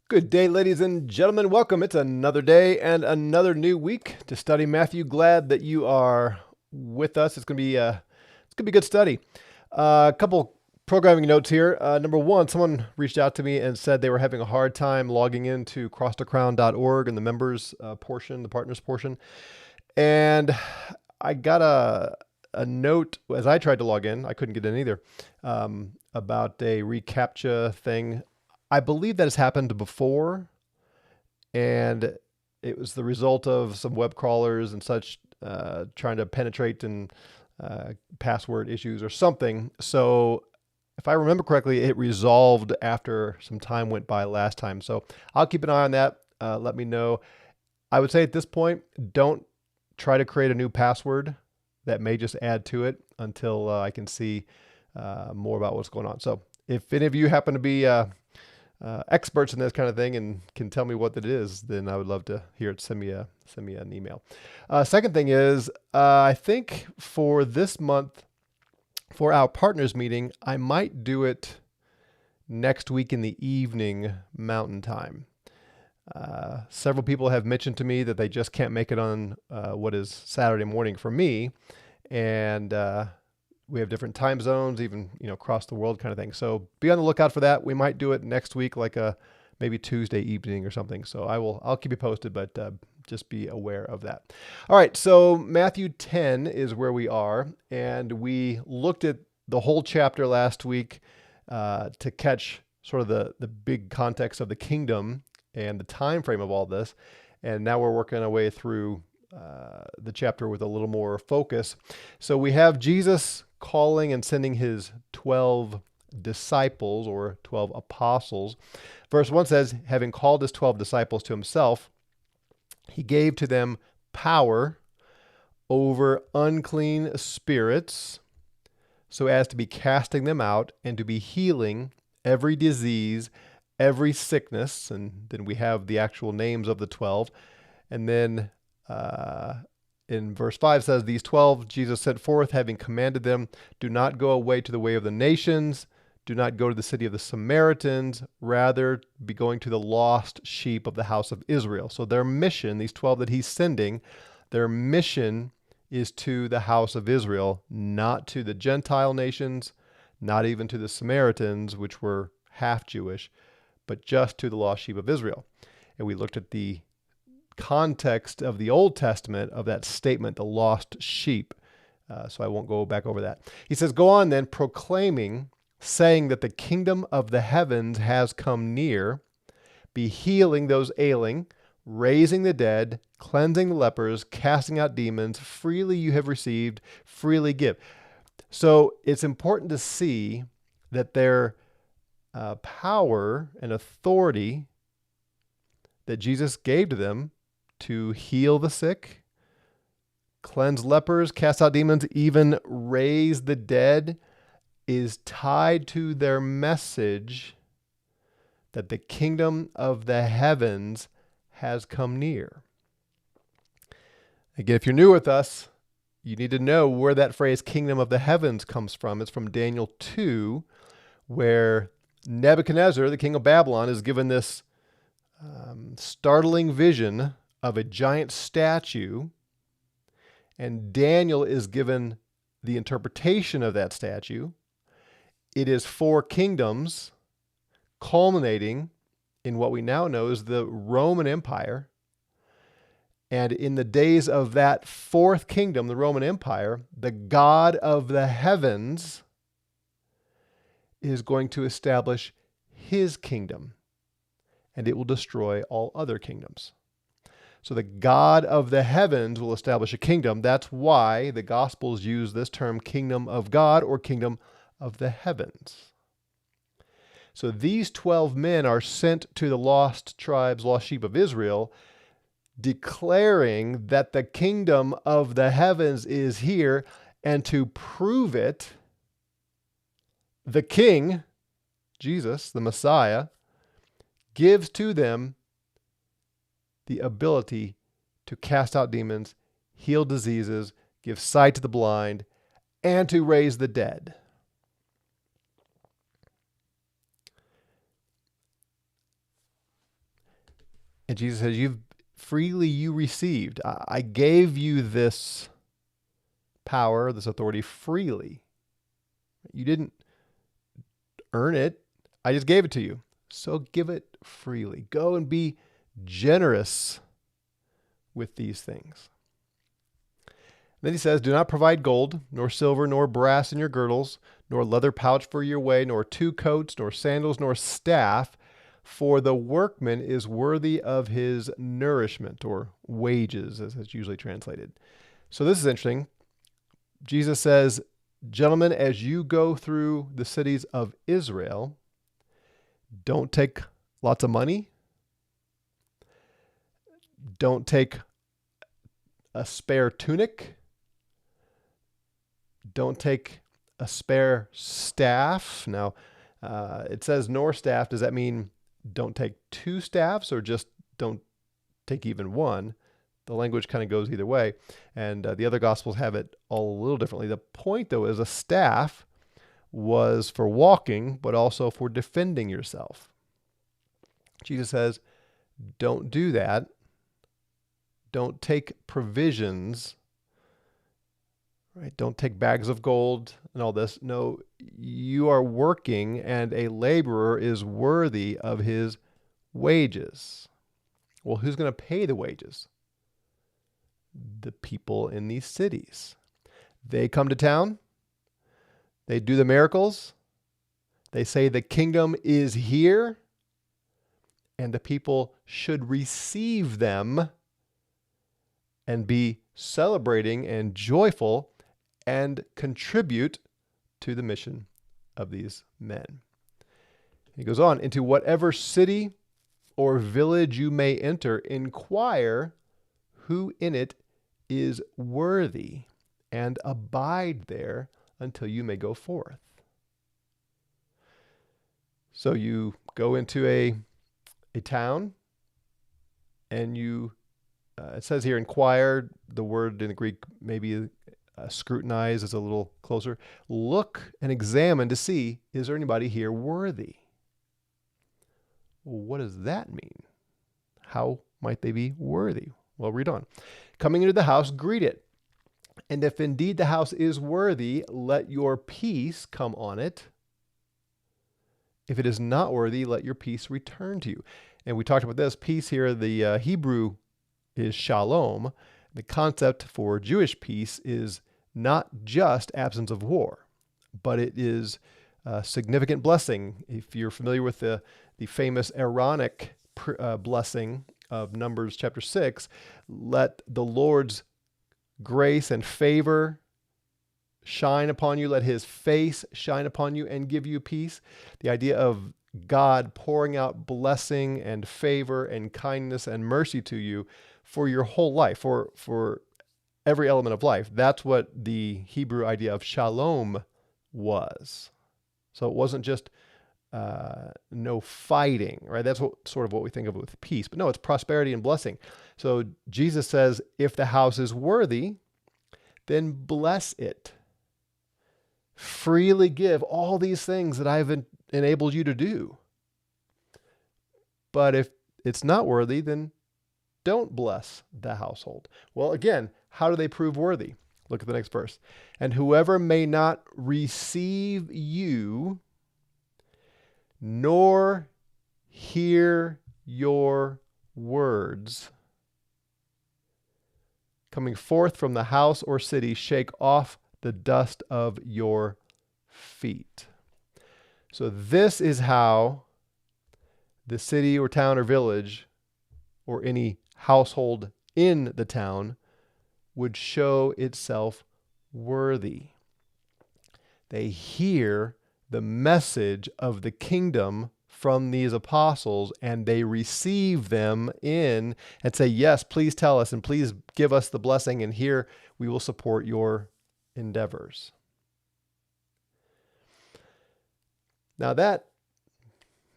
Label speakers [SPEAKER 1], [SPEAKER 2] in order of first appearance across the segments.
[SPEAKER 1] Good day, ladies and gentlemen. Welcome. It's another day and another new week to study Matthew. Glad that you are with us. It's gonna be a good study. A couple programming notes here. Number one, someone reached out to me and said they were having a hard time logging into crosstocrown.org and the members portion, the partners portion, and I got a note as I tried to log in. I couldn't get in either, about a reCAPTCHA thing. I believe that has happened before, and it was the result of some web crawlers and such trying to penetrate and password issues or something. So, if I remember correctly, it resolved after some time went by last time. So, I'll keep an eye on that. Let me know. I would say at this point, don't try to create a new password. That may just add to it until I can see more about what's going on. So, if any of you happen to be experts in this kind of thing and can tell me what it is, then I would love to hear it. Send me an email. Second thing is, I think for this month, for our partners meeting, I might do it next week in the evening Mountain Time. Several people have mentioned to me that they just can't make it on what is Saturday morning for me, and we have different time zones, even across the world, kind of thing. So be on the lookout for that. We might do it next week, like maybe Tuesday evening or something. So I'll keep you posted, but just be aware of that. All right. So Matthew 10 is where we are, and we looked at the whole chapter last week to catch sort of the big context of the kingdom and the time frame of all this. And now we're working our way through the chapter with a little more focus. So we have Jesus calling and sending his 12 disciples or 12 apostles. Verse 1 says, having called his 12 disciples to himself, he gave to them power over unclean spirits so as to be casting them out and to be healing every disease, every sickness. And then we have the actual names of the 12. And then in verse 5 says, these 12 Jesus sent forth, having commanded them, do not go away to the way of the nations, do not go to the city of the Samaritans, rather be going to the lost sheep of the house of Israel. So their mission, these 12 that he's sending, their mission is to the house of Israel, not to the Gentile nations, not even to the Samaritans, which were half Jewish, but just to the lost sheep of Israel. And we looked at the context of the Old Testament of that statement, the lost sheep. So I won't go back over that. He says, go on then, proclaiming, saying that the kingdom of the heavens has come near, be healing those ailing, raising the dead, cleansing the lepers, casting out demons. Freely you have received, freely give. So it's important to see that their power and authority that Jesus gave to them to heal the sick, cleanse lepers, cast out demons, even raise the dead, is tied to their message that the kingdom of the heavens has come near. Again, if you're new with us, you need to know where that phrase kingdom of the heavens comes from. It's from Daniel 2, where Nebuchadnezzar, the king of Babylon, is given this startling vision of a giant statue, and Daniel is given the interpretation of that statue. It is 4 kingdoms culminating in what we now know as the Roman Empire. And in the days of that 4th kingdom, the Roman Empire, the God of the heavens is going to establish his kingdom, and it will destroy all other kingdoms. So the God of the heavens will establish a kingdom. That's why the Gospels use this term kingdom of God or kingdom of the heavens. So these 12 men are sent to the lost tribes, lost sheep of Israel, declaring that the kingdom of the heavens is here, and to prove it, the king, Jesus, the Messiah, gives to them the ability to cast out demons, heal diseases, give sight to the blind, and to raise the dead. And Jesus says, freely you received. I gave you this power, this authority freely. You didn't earn it. I just gave it to you. So give it freely. Go and be generous with these things. Then he says, do not provide gold, nor silver, nor brass in your girdles, nor leather pouch for your way, nor 2 coats, nor sandals, nor staff, for the workman is worthy of his nourishment, or wages, as it's usually translated. So this is interesting. Jesus says, gentlemen, as you go through the cities of Israel, don't take lots of money. Don't take a spare tunic. Don't take a spare staff. Now, it says nor staff. Does that mean don't take 2 staffs or just don't take even one? The language kind of goes either way. And the other Gospels have it all a little differently. The point, though, is a staff was for walking, but also for defending yourself. Jesus says, don't do that. Don't take provisions, right? Don't take bags of gold and all this. No, you are working, and a laborer is worthy of his wages. Well, who's going to pay the wages? The people in these cities. They come to town. They do the miracles. They say the kingdom is here, and the people should receive them and be celebrating and joyful and contribute to the mission of these men. He goes on, into whatever city or village you may enter, inquire who in it is worthy, and abide there until you may go forth. So you go into a town, and you, it says here, inquire. The word in the Greek, maybe scrutinize is a little closer. Look and examine to see, is there anybody here worthy? Well, what does that mean? How might they be worthy? Well, read on. Coming into the house, greet it. And if indeed the house is worthy, let your peace come on it. If it is not worthy, let your peace return to you. And we talked about this. Peace here, the Hebrew is shalom. The concept for Jewish peace is not just absence of war, but it is a significant blessing. If you're familiar with the famous Aaronic blessing of Numbers chapter 6, let the Lord's grace and favor shine upon you. Let his face shine upon you and give you peace. The idea of God pouring out blessing and favor and kindness and mercy to you for your whole life, for every element of life. That's what the Hebrew idea of shalom was. So it wasn't just no fighting, right? That's sort of what we think of with peace. But no, it's prosperity and blessing. So Jesus says, if the house is worthy, then bless it. Freely give all these things that I've enabled you to do. But if it's not worthy, then don't bless the household. Well, again, how do they prove worthy? Look at the next verse. And whoever may not receive you, nor hear your words, coming forth from the house or city, shake off the dust of your feet. So this is how the city or town or village or any household in the town would show itself worthy. They hear the message of the kingdom from these apostles, and they receive them in and say, yes, please tell us, and please give us the blessing, and here we will support your endeavors. Now that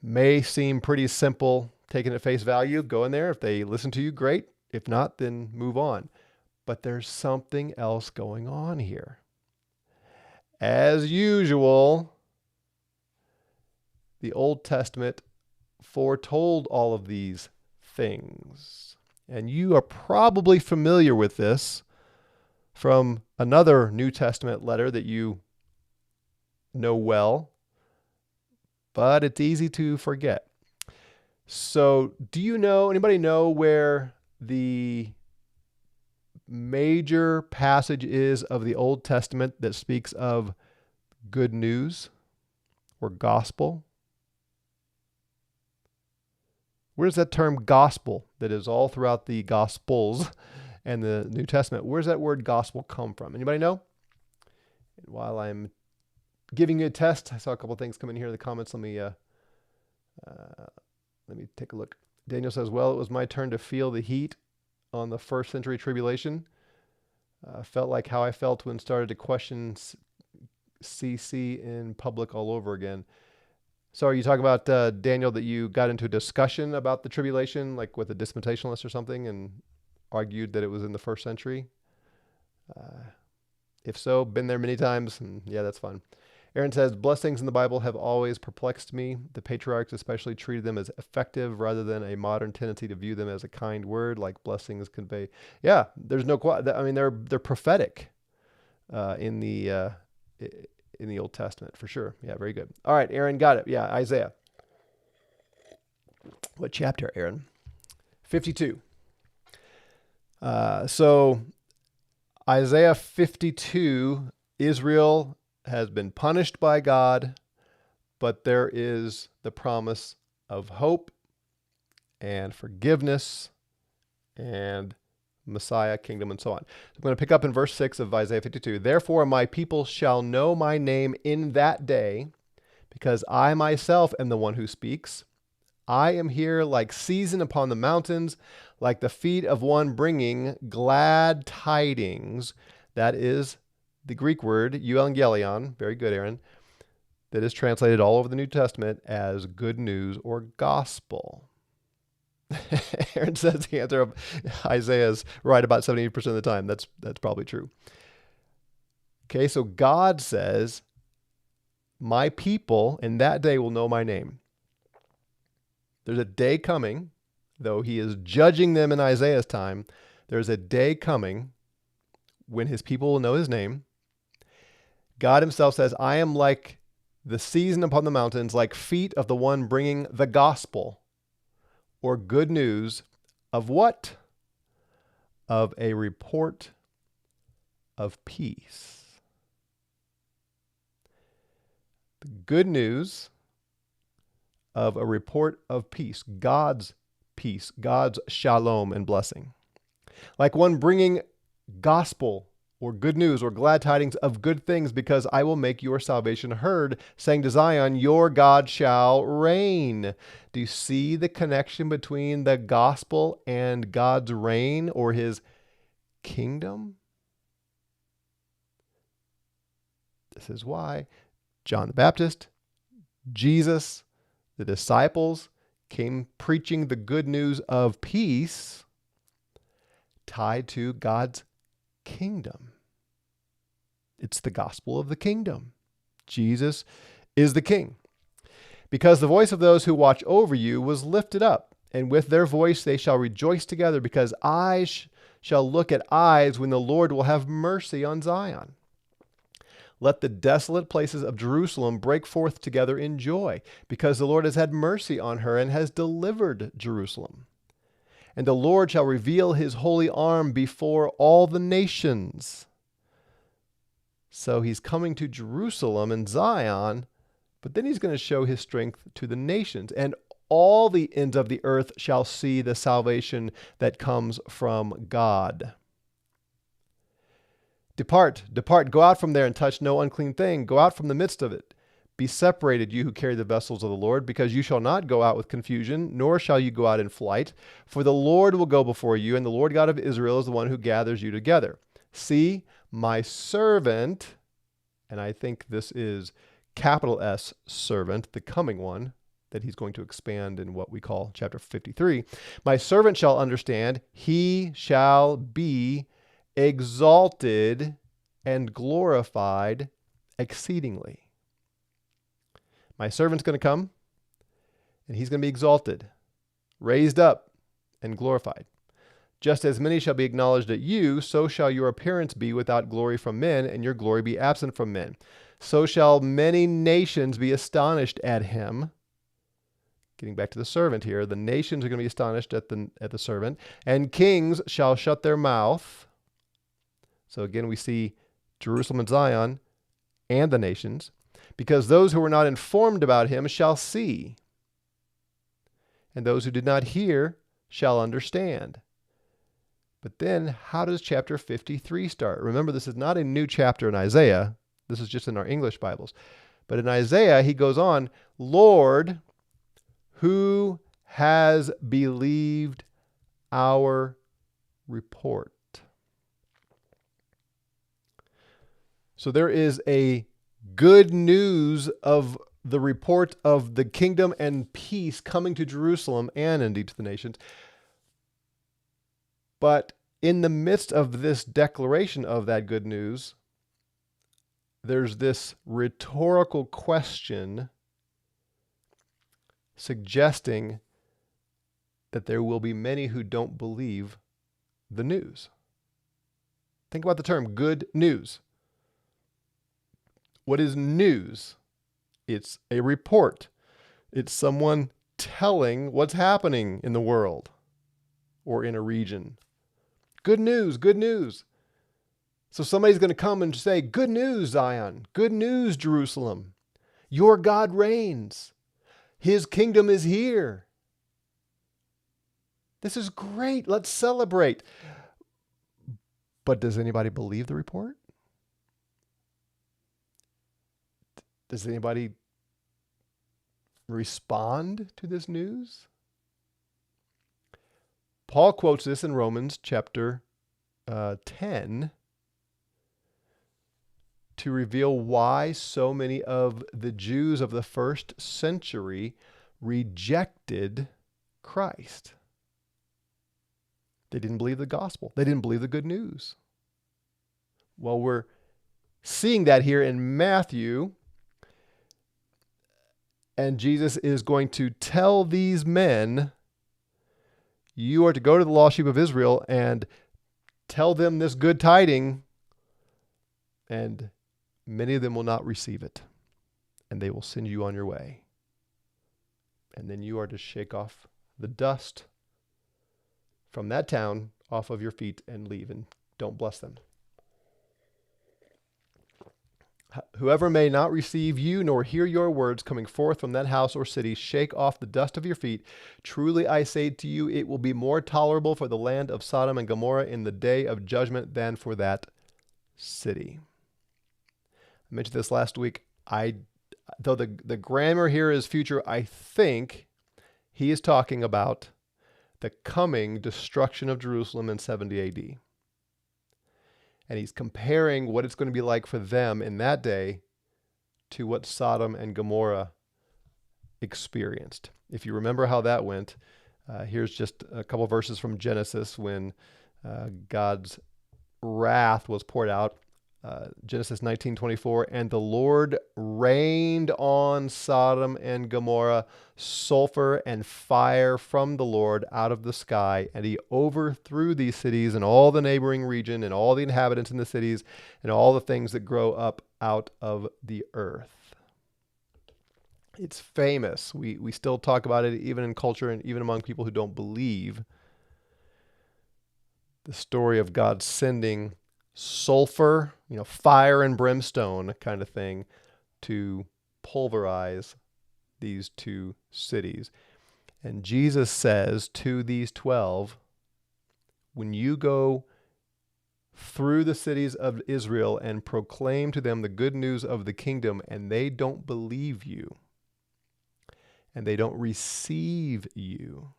[SPEAKER 1] may seem pretty simple, taken at face value. Go in there. If they listen to you, great. If not, then move on. But there's something else going on here. As usual, the Old Testament foretold all of these things. And you are probably familiar with this from another New Testament letter that you know well, but it's easy to forget. So anybody know where the major passage is of the Old Testament that speaks of good news or gospel? Where's that term gospel that is all throughout the Gospels and the New Testament? Where's that word gospel come from? Anybody know? And while I'm giving you a test, I saw a couple of things come in here in the comments. Let me take a look. Daniel says, well, it was my turn to feel the heat on the first century tribulation. Felt like how I felt when started to question CC in public all over again. So are you talking about, Daniel, that you got into a discussion about the tribulation, like with a dispensationalist or something, and argued that it was in the first century? If so, been there many times, and yeah, that's fun. Aaron says, blessings in the Bible have always perplexed me. The patriarchs especially treated them as effective rather than a modern tendency to view them as a kind word, like blessings convey. Yeah, there's no, I mean, they're prophetic in the Old Testament for sure. Yeah, very good. All right, Aaron, got it. Yeah, Isaiah. What chapter, Aaron? 52. So Isaiah 52, Israel has been punished by God, but there is the promise of hope and forgiveness and Messiah, kingdom, and so on. I'm going to pick up in verse 6 of Isaiah 52. Therefore, my people shall know my name in that day, because I myself am the one who speaks. I am here like season upon the mountains, like the feet of one bringing glad tidings. That is the Greek word, euangelion, very good, Aaron, that is translated all over the New Testament as good news or gospel. Aaron says the answer of Isaiah is right about 78% of the time. That's probably true. Okay, so God says, my people in that day will know my name. There's a day coming, though he is judging them in Isaiah's time, there's a day coming when his people will know his name. God himself says, I am like the season upon the mountains, like feet of the one bringing the gospel or good news of what? Of a report of peace. The good news of a report of peace, God's peace, God's shalom and blessing. Like one bringing gospel or good news or glad tidings of good things, because I will make your salvation heard, saying to Zion, your God shall reign. Do you see the connection between the gospel and God's reign or his kingdom? This is why John the Baptist, Jesus, the disciples came preaching the good news of peace tied to God's kingdom. It's the gospel of the kingdom. Jesus is the king. Because the voice of those who watch over you was lifted up, and with their voice they shall rejoice together, because eyes shall look at eyes when the Lord will have mercy on Zion. Let the desolate places of Jerusalem break forth together in joy, because the Lord has had mercy on her and has delivered Jerusalem. And the Lord shall reveal his holy arm before all the nations. So he's coming to Jerusalem and Zion, but then he's going to show his strength to the nations. And all the ends of the earth shall see the salvation that comes from God. Depart, depart, go out from there and touch no unclean thing. Go out from the midst of it. Be separated, you who carry the vessels of the Lord, because you shall not go out with confusion, nor shall you go out in flight. For the Lord will go before you, and the Lord God of Israel is the one who gathers you together. See, my servant, and I think this is capital S servant, the coming one, that he's going to expand in what we call chapter 53. My servant shall understand, he shall be exalted and glorified exceedingly. My servant's going to come, and he's going to be exalted, raised up, and glorified. Just as many shall be acknowledged at you, so shall your appearance be without glory from men, and your glory be absent from men. So shall many nations be astonished at him. Getting back to the servant here, the nations are going to be astonished at the servant, and kings shall shut their mouth. So again, we see Jerusalem and Zion and the nations, because those who were not informed about him shall see, and those who did not hear shall understand. But then, how does chapter 53 start? Remember, this is not a new chapter in Isaiah. This is just in our English Bibles. But in Isaiah, he goes on, Lord, who has believed our report? So there is a good news of the report of the kingdom and peace coming to Jerusalem and indeed to the nations. But in the midst of this declaration of that good news, there's this rhetorical question suggesting that there will be many who don't believe the news. Think about the term good news. What is news? It's a report. It's someone telling what's happening in the world or in a region. Good news, good news. So somebody's going to come and say, good news, Zion. Good news, Jerusalem. Your God reigns. His kingdom is here. This is great. Let's celebrate. But does anybody believe the report? Does anybody respond to this news? Paul quotes this in Romans chapter 10 to reveal why so many of the Jews of the first century rejected Christ. They didn't believe the gospel. They didn't believe the good news. Well, we're seeing that here in Matthew. And Jesus is going to tell these men, you are to go to the lost sheep of Israel and tell them this good tiding, and many of them will not receive it, and they will send you on your way. And then you are to shake off the dust from that town off of your feet and leave, and don't bless them. Whoever may not receive you nor hear your words coming forth from that house or city, shake off the dust of your feet. Truly I say to you, it will be more tolerable for the land of Sodom and Gomorrah in the day of judgment than for that city. I mentioned this last week. Though the grammar here is future, I think he is talking about the coming destruction of Jerusalem in 70 AD. And he's comparing what it's going to be like for them in that day to what Sodom and Gomorrah experienced. If you remember how that went, here's just a couple verses from Genesis when God's wrath was poured out. Genesis 19:24, and the Lord rained on Sodom and Gomorrah sulfur and fire from the Lord out of the sky, and he overthrew these cities and all the neighboring region and all the inhabitants in the cities and all the things that grow up out of the earth. It's famous. We still talk about it even in culture and even among people who don't believe. The story of God sending sulfur, fire and brimstone kind of thing to pulverize these two cities. And Jesus says to these 12, when you go through the cities of Israel and proclaim to them the good news of the kingdom, and they don't believe you, and they don't receive you,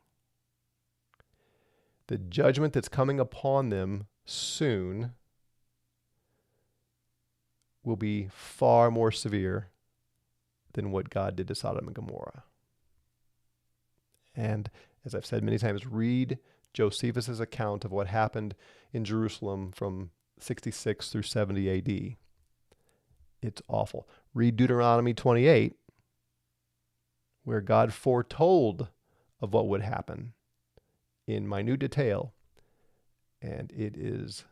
[SPEAKER 1] the judgment that's coming upon them soon will be far more severe than what God did to Sodom and Gomorrah. And as I've said many times, read Josephus' account of what happened in Jerusalem from 66 through 70 AD. It's awful. Read Deuteronomy 28, where God foretold of what would happen in minute detail, and it is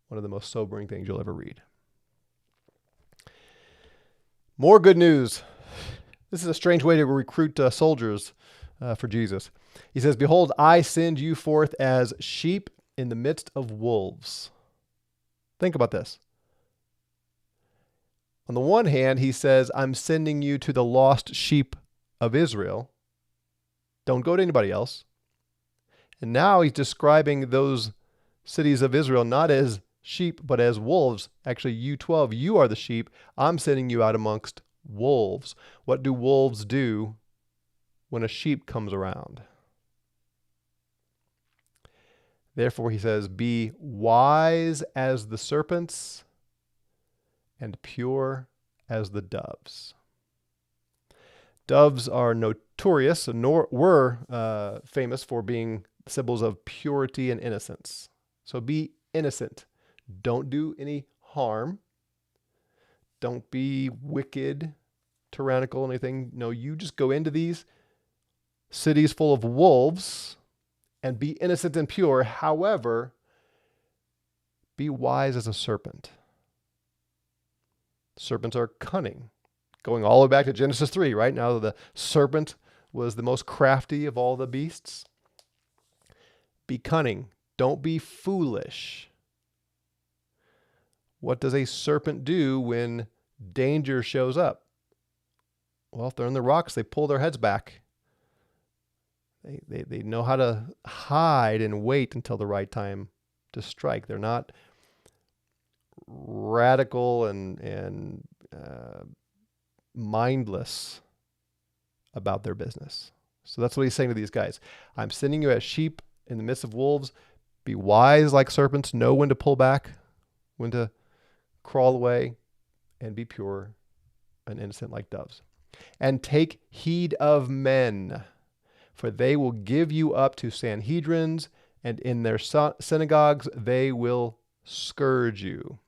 [SPEAKER 1] one of the most sobering things you'll ever read. More good news. This is a strange way to recruit soldiers for Jesus. He says, "Behold, I send you forth as sheep in the midst of wolves." Think about this. On the one hand, he says, I'm sending you to the lost sheep of Israel. Don't go to anybody else. And now he's describing those cities of Israel not as sheep, but as wolves. Actually, you 12, you are the sheep. I'm sending you out amongst wolves. What do wolves do when a sheep comes around? Therefore, he says, be wise as the serpents and pure as the doves. Doves are notorious, were famous for being symbols of purity and innocence. So be innocent. Don't do any harm. Don't be wicked, tyrannical, anything. No, you just go into these cities full of wolves and be innocent and pure. However, be wise as a serpent. Serpents are cunning. Going all the way back to Genesis 3, right? Now the serpent was the most crafty of all the beasts. Be cunning. Don't be foolish. What does a serpent do when danger shows up? Well, if they're in the rocks, they pull their heads back. They know how to hide and wait until the right time to strike. They're not radical and mindless about their business. So that's what he's saying to these guys. I'm sending you as sheep in the midst of wolves. Be wise like serpents. Know when to pull back, when to crawl away, and be pure and innocent like doves. And take heed of men, for they will give you up to Sanhedrins, and in their synagogues they will scourge you.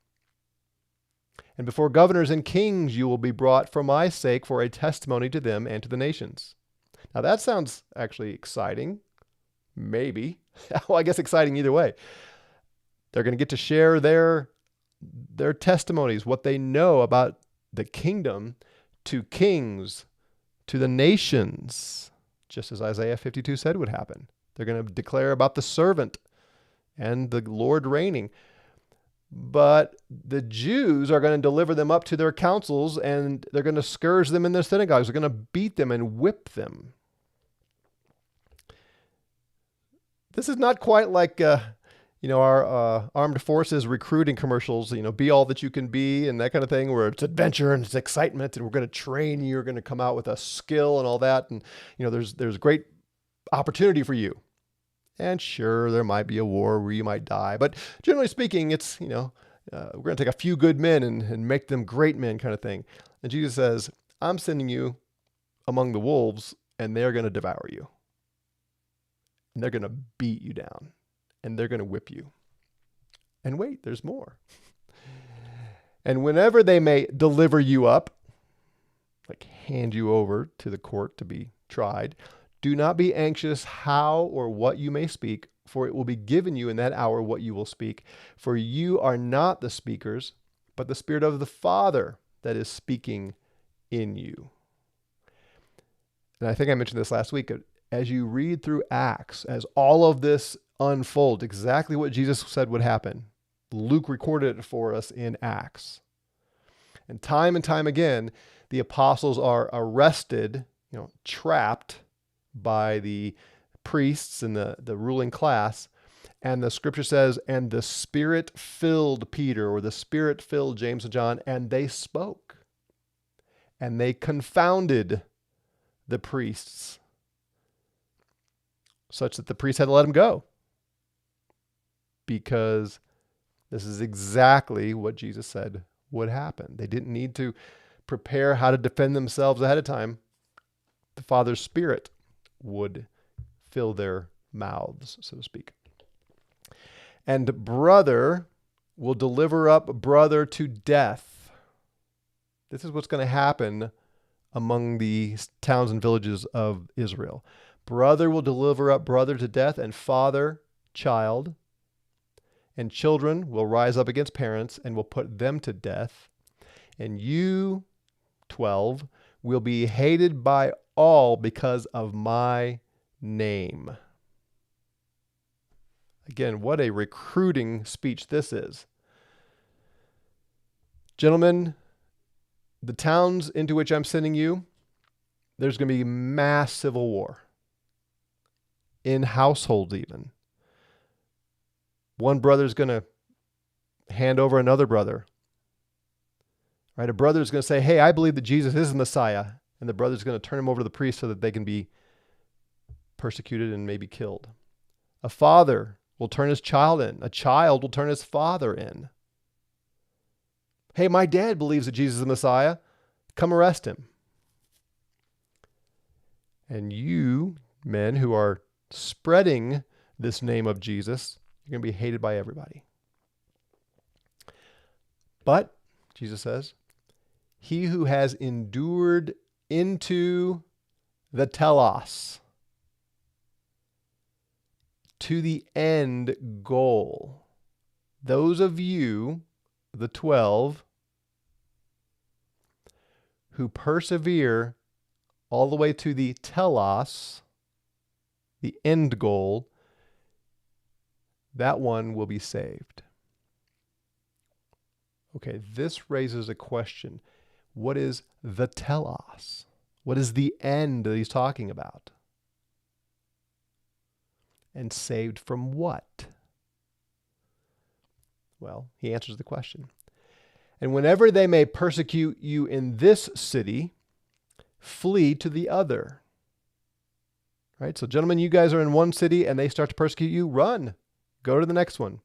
[SPEAKER 1] And before governors and kings you will be brought for my sake for a testimony to them and to the nations. Now that sounds actually exciting. Maybe. Well, I guess exciting either way. They're going to get to share their testimonies, what they know about the kingdom, to kings, to the nations, just as Isaiah 52 said would happen. They're going to declare about the servant and the Lord reigning. But the Jews are going to deliver them up to their councils, and they're going to scourge them in their synagogues. They're going to beat them and whip them. This is not quite like our armed forces recruiting commercials, be all that you can be and that kind of thing, where it's adventure and it's excitement and we're going to train you, you're going to come out with a skill and all that. And, there's great opportunity for you. And sure, there might be a war where you might die. But generally speaking, it's, we're going to take a few good men and make them great men kind of thing. And Jesus says, I'm sending you among the wolves, and they're going to devour you. And they're going to beat you down. And they're going to whip you. And wait, there's more. And whenever they may deliver you up, like hand you over to the court to be tried, do not be anxious how or what you may speak, for it will be given you in that hour what you will speak. For you are not the speakers, but the Spirit of the Father that is speaking in you. And I think I mentioned this last week. As you read through Acts, as all of this unfolds, exactly what Jesus said would happen, Luke recorded it for us in Acts. And time again, the apostles are arrested, trapped by the priests and the ruling class. And the scripture says, and the Spirit filled Peter, or the Spirit filled James and John, and they spoke. And they confounded the priests, such that the priests had to let them go. Because this is exactly what Jesus said would happen. They didn't need to prepare how to defend themselves ahead of time. The Father's Spirit would fill their mouths, so to speak. And brother will deliver up brother to death. This is what's going to happen among the towns and villages of Israel. Brother will deliver up brother to death, and father child. And children will rise up against parents and will put them to death. And you, 12, will be hated by all because of my name. Again, what a recruiting speech this is. Gentlemen, the towns into which I'm sending you, there's going to be mass civil war. In households even. One brother's going to hand over another brother. Right? A brother's going to say, hey, I believe that Jesus is the Messiah. And the brother's going to turn him over to the priest so that they can be persecuted and maybe killed. A father will turn his child in. A child will turn his father in. Hey, my dad believes that Jesus is the Messiah. Come arrest him. And you, men who are spreading this name of Jesus, you're going to be hated by everybody. But, Jesus says, he who has endured into the telos, to the end goal, those of you, the 12, who persevere all the way to the telos, the end goal, that one will be saved. Okay, this raises a question. What is the telos? What is the end that he's talking about? And saved from what? Well, he answers the question. And whenever they may persecute you in this city, flee to the other. Right? So, gentlemen, you guys are in one city and they start to persecute you, run. Go to the next one.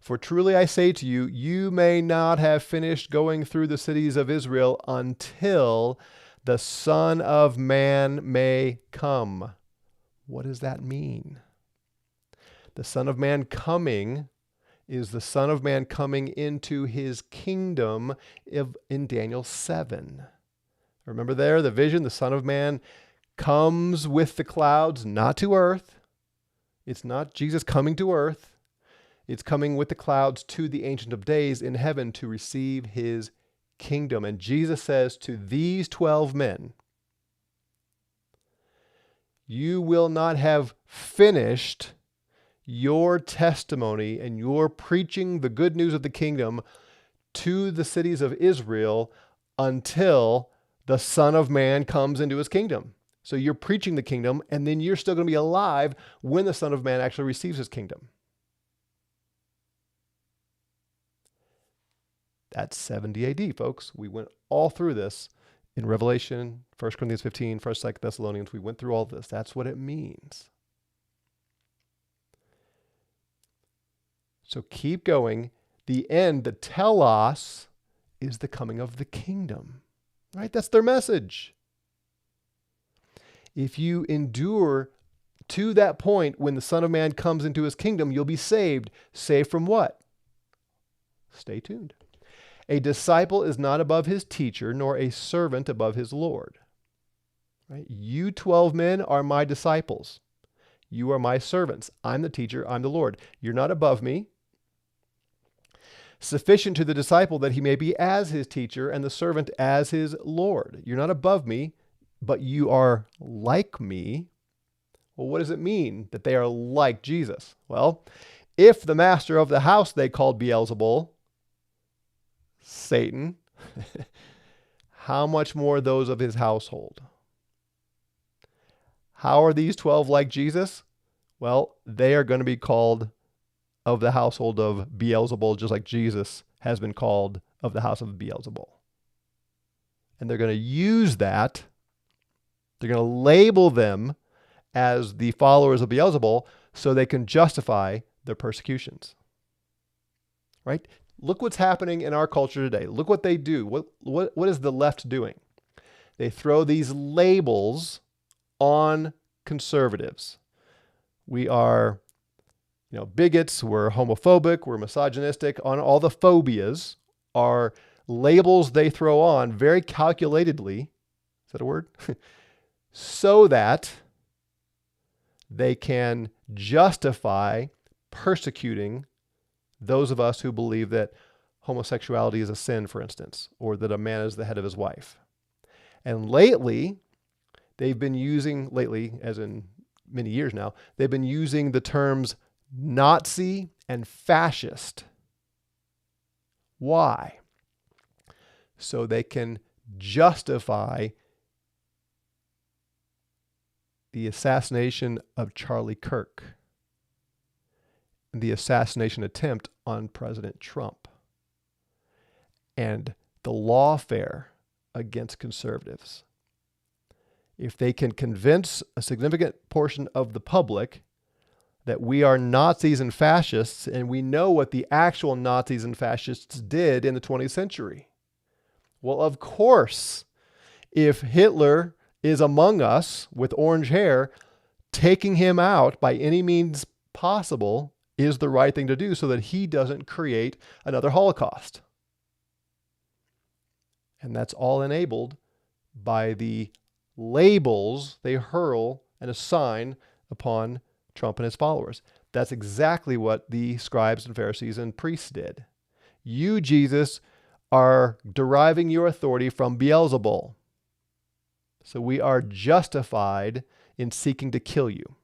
[SPEAKER 1] For truly I say to you, you may not have finished going through the cities of Israel until the Son of Man may come. What does that mean? The Son of Man coming is the Son of Man coming into his kingdom in Daniel 7. Remember there, the vision, the Son of Man comes with the clouds, not to earth. It's not Jesus coming to earth. It's coming with the clouds to the Ancient of Days in heaven to receive his kingdom. And Jesus says to these 12 men, you will not have finished your testimony and your preaching the good news of the kingdom to the cities of Israel until the Son of Man comes into his kingdom. So you're preaching the kingdom, and then you're still going to be alive when the Son of Man actually receives his kingdom. That's 70 AD, folks. We went all through this in Revelation, 1 Corinthians 15, 1 2 Thessalonians. We went through all this. That's what it means. So keep going. The end, the telos, is the coming of the kingdom. Right? That's their message. If you endure to that point when the Son of Man comes into his kingdom, you'll be saved. Saved from what? Stay tuned. A disciple is not above his teacher, nor a servant above his Lord. Right? You 12 men are my disciples. You are my servants. I'm the teacher. I'm the Lord. You're not above me. Sufficient to the disciple that he may be as his teacher and the servant as his Lord. You're not above me, but you are like me. Well, what does it mean that they are like Jesus? Well, if the master of the house they called Beelzebul, Satan, how much more those of his household? How are these 12 like Jesus? Well, they are going to be called of the household of Beelzebul, just like Jesus has been called of the house of Beelzebul. And they're going to use that. They're going to label them as the followers of Beelzebul so they can justify their persecutions. Right? Look what's happening in our culture today. Look what they do. What is the left doing? They throw these labels on conservatives. We are, bigots, we're homophobic, we're misogynistic. On all the phobias are labels they throw on very calculatedly, is that a word? so that they can justify persecuting those of us who believe that homosexuality is a sin, for instance, or that a man is the head of his wife. And lately, as in many years now, they've been using the terms Nazi and fascist. Why? So they can justify the assassination of Charlie Kirk and the assassination attempt on President Trump and the lawfare against conservatives. If they can convince a significant portion of the public that we are Nazis and fascists, and we know what the actual Nazis and fascists did in the 20th century. Well, of course, if Hitler is among us with orange hair, taking him out by any means possible is the right thing to do so that he doesn't create another Holocaust. And that's all enabled by the labels they hurl and assign upon Trump and his followers. That's exactly what the scribes and Pharisees and priests did. You, Jesus, are deriving your authority from Beelzebul. So we are justified in seeking to kill you.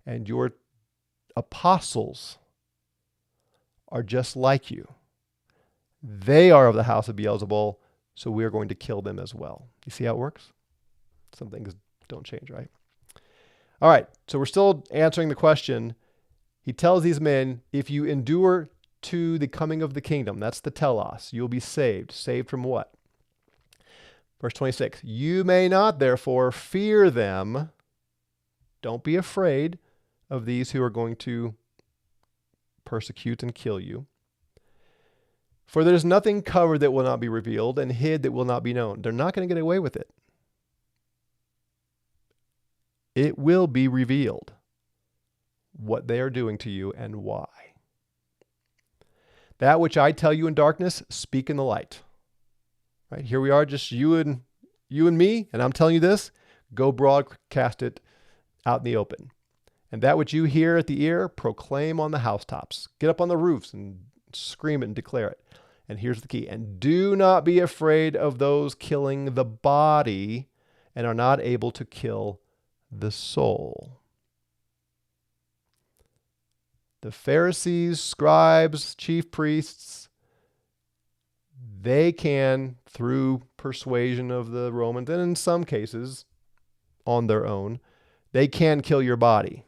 [SPEAKER 1] And your apostles are just like you. They are of the house of Beelzebul, so we are going to kill them as well. You see how it works? Some things don't change, right? All right, so we're still answering the question. He tells these men, if you endure to the coming of the kingdom, that's the telos, you'll be saved. Saved from what? Verse 26, you may not therefore fear them. Don't be afraid of these who are going to persecute and kill you. For there's nothing covered that will not be revealed and hid that will not be known. They're not going to get away with it. It will be revealed what they are doing to you and why. That which I tell you in darkness, speak in the light. Right? Here we are, just you and me, and I'm telling you this, go broadcast it out in the open. And that which you hear at the ear, proclaim on the housetops. Get up on the roofs and scream it and declare it. And here's the key. And do not be afraid of those killing the body and are not able to kill the soul. The Pharisees, scribes, chief priests, they can, through persuasion of the Romans, and in some cases on their own, they can kill your body.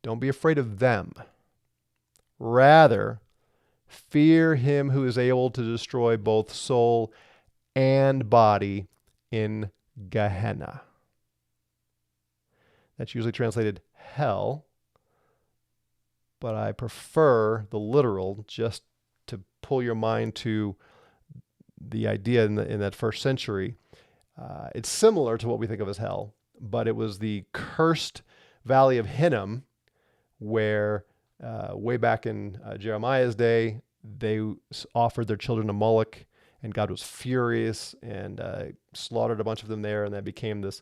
[SPEAKER 1] Don't be afraid of them. Rather, fear him who is able to destroy both soul and body in Gehenna. That's usually translated hell, but I prefer the literal just to pull your mind to the idea in that first century. It's similar to what we think of as hell, but it was the cursed valley of Hinnom where way back in Jeremiah's day, they offered their children to Moloch, and God was furious and slaughtered a bunch of them there, and that became this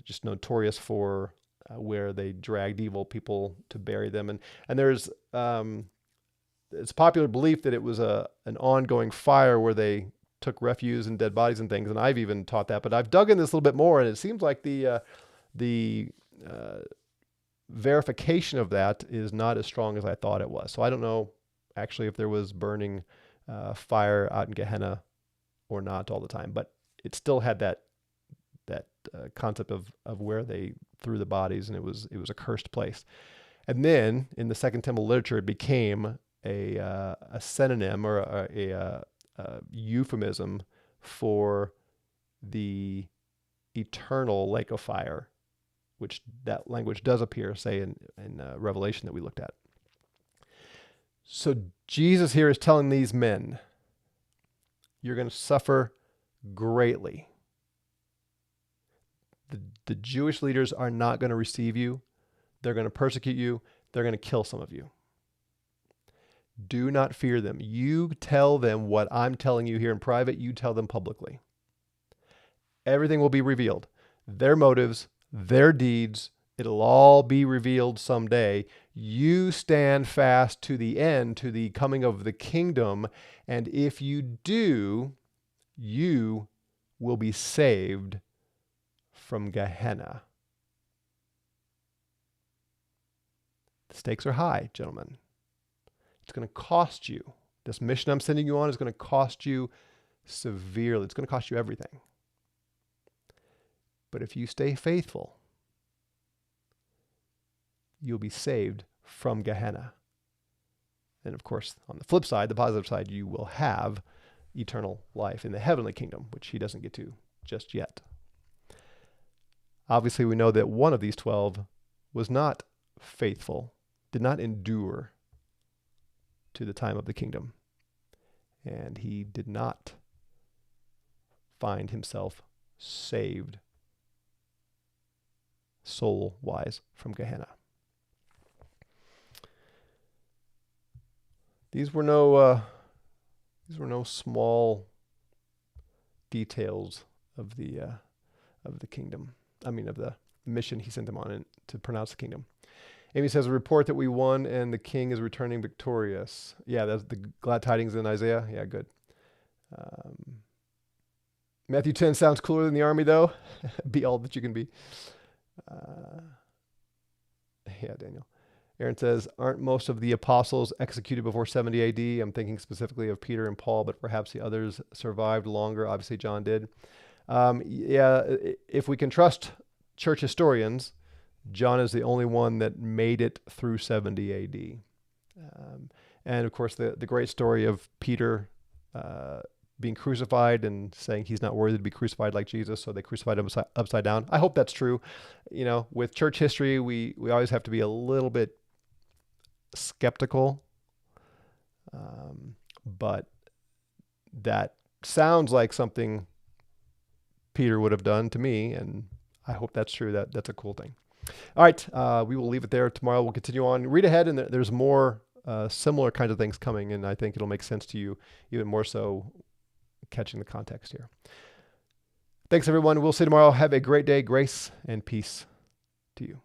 [SPEAKER 1] just notorious for where they dragged evil people to bury them. And there's it's popular belief that it was an ongoing fire where they took refuse and dead bodies and things, and I've even taught that, but I've dug in this a little bit more, and it seems like the verification of that is not as strong as I thought it was. So I don't know actually if there was burning fire out in Gehenna or not all the time, but it still had that concept of where they threw the bodies, and it was a cursed place. And then in the Second Temple literature, it became a synonym or a euphemism for the eternal lake of fire, which that language does appear, say, in Revelation that we looked at. So Jesus here is telling these men, you're going to suffer greatly. The Jewish leaders are not going to receive you. They're going to persecute you. They're going to kill some of you. Do not fear them. You tell them what I'm telling you here in private. You tell them publicly. Everything will be revealed. Their motives, their deeds, it'll all be revealed someday. You stand fast to the end, to the coming of the kingdom. And if you do, you will be saved from Gehenna. The stakes are high, gentlemen. It's going to cost you. This mission I'm sending you on is going to cost you severely. It's going to cost you everything. But if you stay faithful, you'll be saved from Gehenna. And of course, on the flip side, the positive side, you will have eternal life in the heavenly kingdom, which he doesn't get to just yet. Obviously, we know that one of these 12 was not faithful, did not endure to the time of the kingdom. And he did not find himself saved soul-wise from Gehenna. These were no small details of the kingdom. I mean, of the mission he sent them on to pronounce the kingdom. Amy says, a report that we won and the king is returning victorious. Yeah, that's the glad tidings in Isaiah. Yeah, good. Matthew 10 sounds cooler than the army, though. Be all that you can be. Yeah, Daniel. Aaron says, aren't most of the apostles executed before 70 AD? I'm thinking specifically of Peter and Paul, but perhaps the others survived longer. Obviously, John did. Yeah, if we can trust church historians, John is the only one that made it through 70 AD. And of course, the great story of Peter being crucified and saying he's not worthy to be crucified like Jesus, so they crucified him upside down. I hope that's true. You know, with church history, we always have to be a little bit skeptical, but that sounds like something Peter would have done to me, and I hope that's true. That's a cool thing. All right, we will leave it there. Tomorrow we'll continue on. Read ahead, and there's more similar kinds of things coming, and I think it'll make sense to you even more so catching the context here. Thanks, everyone. We'll see you tomorrow. Have a great day. Grace and peace to you.